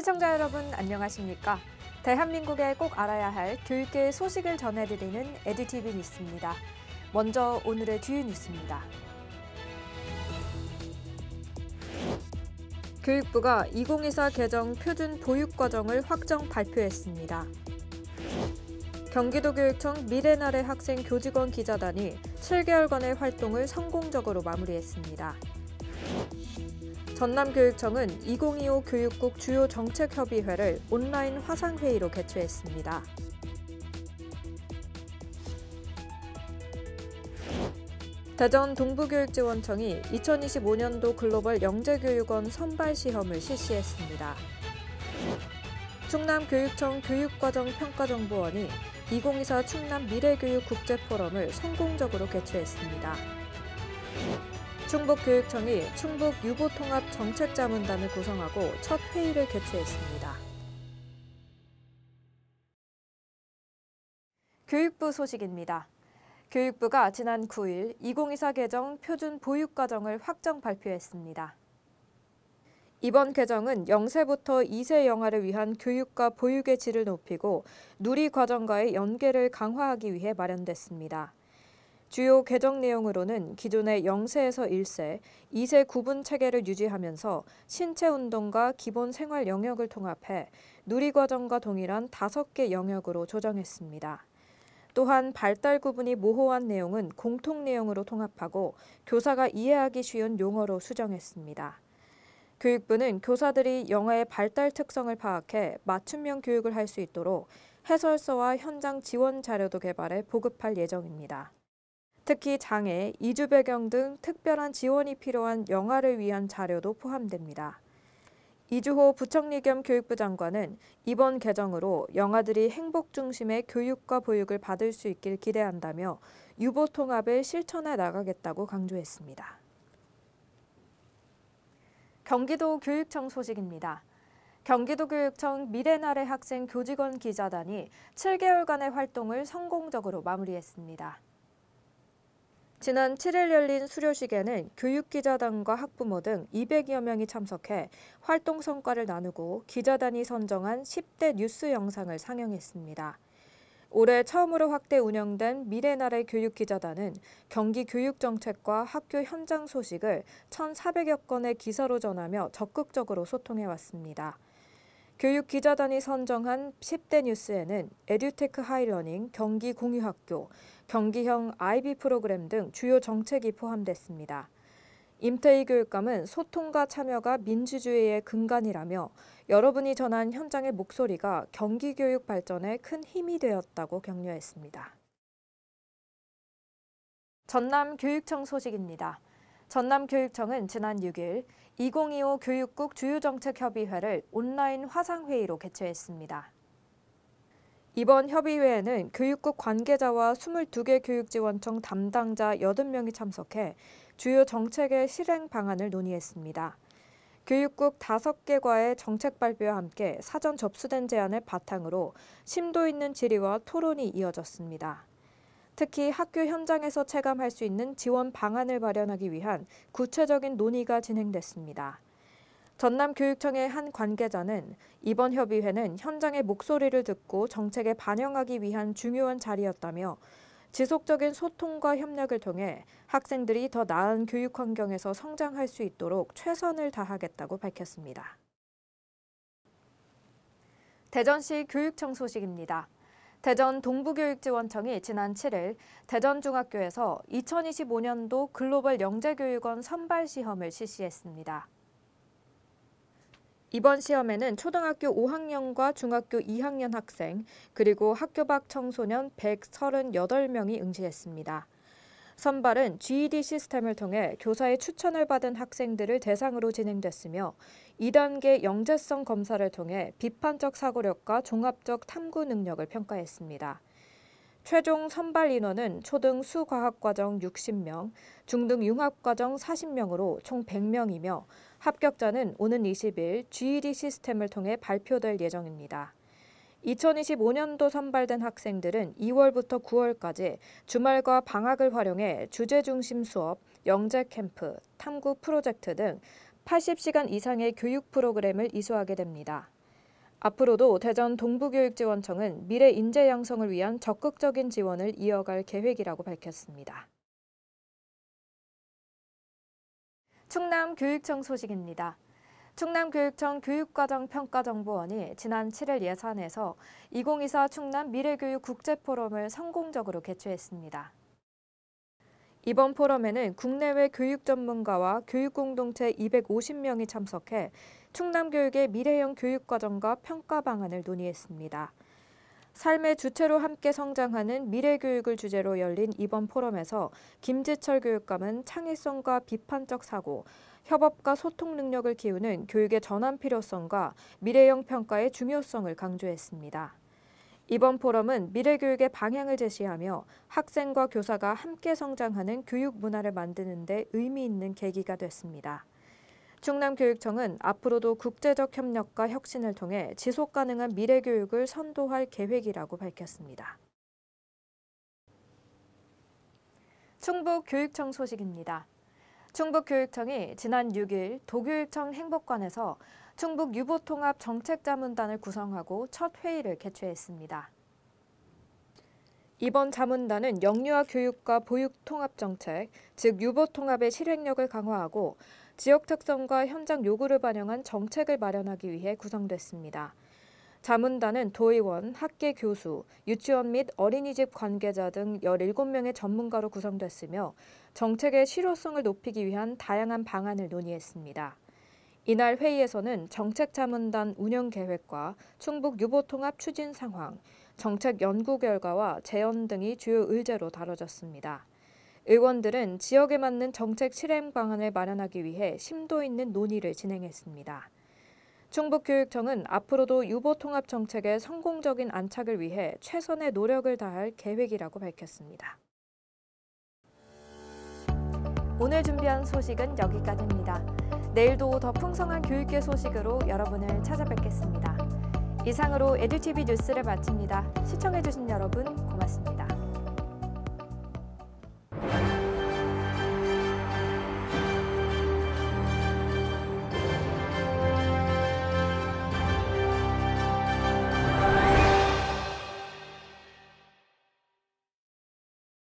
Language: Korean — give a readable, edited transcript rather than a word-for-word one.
시청자 여러분 안녕하십니까? 대한민국에 꼭 알아야 할 교육계의 소식을 전해드리는 에듀티비 뉴스입니다. 먼저 오늘의 주요 뉴스입니다. 교육부가 2024 개정 표준 보육과정을 확정 발표했습니다. 경기도교육청 미래나래 학생 교직원 기자단이 7개월간의 활동을 성공적으로 마무리했습니다. 전남교육청은 2025 교육국 주요 정책협의회를 온라인 화상회의로 개최했습니다. 대전 동부교육지원청이 2025년도 글로벌 영재교육원 선발 시험을 실시했습니다. 충남교육청 교육과정평가정보원이 2024 충남 미래교육 국제포럼을 성공적으로 개최했습니다. 충북교육청이 충북 유보통합 정책자문단을 구성하고 첫 회의를 개최했습니다. 교육부 소식입니다. 교육부가 지난 9일 2024 개정 표준 보육과정을 확정 발표했습니다. 이번 개정은 0세부터 2세 영아를 위한 교육과 보육의 질을 높이고 누리과정과의 연계를 강화하기 위해 마련됐습니다. 주요 개정 내용으로는 기존의 0세에서 1세, 2세 구분 체계를 유지하면서 신체 운동과 기본 생활 영역을 통합해 누리과정과 동일한 5개 영역으로 조정했습니다. 또한 발달 구분이 모호한 내용은 공통 내용으로 통합하고 교사가 이해하기 쉬운 용어로 수정했습니다. 교육부는 교사들이 영아의 발달 특성을 파악해 맞춤형 교육을 할 수 있도록 해설서와 현장 지원 자료도 개발해 보급할 예정입니다. 특히 장애, 이주 배경 등 특별한 지원이 필요한 영아를 위한 자료도 포함됩니다. 이주호 부총리 겸 교육부 장관은 이번 개정으로 영아들이 행복 중심의 교육과 보육을 받을 수 있길 기대한다며 유보 통합을 실천해 나가겠다고 강조했습니다. 경기도 교육청 소식입니다. 경기도교육청 미래나래 학생 교직원 기자단이 7개월간의 활동을 성공적으로 마무리했습니다. 지난 7일 열린 수료식에는 교육기자단과 학부모 등 200여 명이 참석해 활동 성과를 나누고 기자단이 선정한 10대 뉴스 영상을 상영했습니다. 올해 처음으로 확대 운영된 미래나래 교육기자단은 경기 교육정책과 학교 현장 소식을 1,400여 건의 기사로 전하며 적극적으로 소통해왔습니다. 교육기자단이 선정한 10대 뉴스에는 에듀테크 하이러닝, 경기 공유학교, 경기형 IB 프로그램 등 주요 정책이 포함됐습니다. 임태희 교육감은 소통과 참여가 민주주의의 근간이라며 여러분이 전한 현장의 목소리가 경기교육 발전에 큰 힘이 되었다고 격려했습니다. 전남교육청 소식입니다. 전남교육청은 지난 6일 2025 교육국 주요정책협의회를 온라인 화상회의로 개최했습니다. 이번 협의회에는 교육국 관계자와 22개 교육지원청 담당자 80명이 참석해 주요 정책의 실행 방안을 논의했습니다. 교육국 5개과의 정책 발표와 함께 사전 접수된 제안을 바탕으로 심도 있는 질의와 토론이 이어졌습니다. 특히 학교 현장에서 체감할 수 있는 지원 방안을 마련하기 위한 구체적인 논의가 진행됐습니다. 전남교육청의 한 관계자는 이번 협의회는 현장의 목소리를 듣고 정책에 반영하기 위한 중요한 자리였다며 지속적인 소통과 협력을 통해 학생들이 더 나은 교육 환경에서 성장할 수 있도록 최선을 다하겠다고 밝혔습니다. 대전시 교육청 소식입니다. 대전 동부교육지원청이 지난 7일 대전중학교에서 2025년도 글로벌 영재교육원 선발 시험을 실시했습니다. 이번 시험에는 초등학교 5학년과 중학교 2학년 학생, 그리고 학교 밖 청소년 138명이 응시했습니다. 선발은 GED 시스템을 통해 교사의 추천을 받은 학생들을 대상으로 진행됐으며 2단계 영재성 검사를 통해 비판적 사고력과 종합적 탐구 능력을 평가했습니다. 최종 선발 인원은 초등 수과학과정 60명, 중등 융합과정 40명으로 총 100명이며 합격자는 오는 20일 GED 시스템을 통해 발표될 예정입니다. 2025년도 선발된 학생들은 2월부터 9월까지 주말과 방학을 활용해 주제 중심 수업, 영재 캠프, 탐구 프로젝트 등 80시간 이상의 교육 프로그램을 이수하게 됩니다. 앞으로도 대전 동부교육지원청은 미래 인재 양성을 위한 적극적인 지원을 이어갈 계획이라고 밝혔습니다. 충남교육청 소식입니다. 충남교육청 교육과정평가정보원이 지난 7일 예산에서 2024 충남 미래교육 국제포럼을 성공적으로 개최했습니다. 이번 포럼에는 국내외 교육 전문가와 교육공동체 250명이 참석해 충남교육의 미래형 교육과정과 평가 방안을 논의했습니다. 삶의 주체로 함께 성장하는 미래교육을 주제로 열린 이번 포럼에서 김지철 교육감은 창의성과 비판적 사고, 협업과 소통 능력을 키우는 교육의 전환 필요성과 미래형 평가의 중요성을 강조했습니다. 이번 포럼은 미래교육의 방향을 제시하며 학생과 교사가 함께 성장하는 교육 문화를 만드는 데 의미 있는 계기가 됐습니다. 충남교육청은 앞으로도 국제적 협력과 혁신을 통해 지속가능한 미래교육을 선도할 계획이라고 밝혔습니다. 충북교육청 소식입니다. 충북교육청이 지난 6일 도교육청 행복관에서 충북 유보통합 정책자문단을 구성하고 첫 회의를 개최했습니다. 이번 자문단은 영유아 교육과 보육 통합 정책, 즉 유보통합의 실행력을 강화하고 지역 특성과 현장 요구를 반영한 정책을 마련하기 위해 구성됐습니다. 자문단은 도의원, 학계 교수, 유치원 및 어린이집 관계자 등 17명의 전문가로 구성됐으며 정책의 실효성을 높이기 위한 다양한 방안을 논의했습니다. 이날 회의에서는 정책자문단 운영 계획과 충북 유보통합 추진 상황, 정책 연구 결과와 재원 등이 주요 의제로 다뤄졌습니다. 의원들은 지역에 맞는 정책 실행 방안을 마련하기 위해 심도 있는 논의를 진행했습니다. 충북교육청은 앞으로도 유보통합 정책의 성공적인 안착을 위해 최선의 노력을 다할 계획이라고 밝혔습니다. 오늘 준비한 소식은 여기까지입니다. 내일도 더 풍성한 교육계 소식으로 여러분을 찾아뵙겠습니다. 이상으로 에듀TV 뉴스를 마칩니다. 시청해주신 여러분 고맙습니다.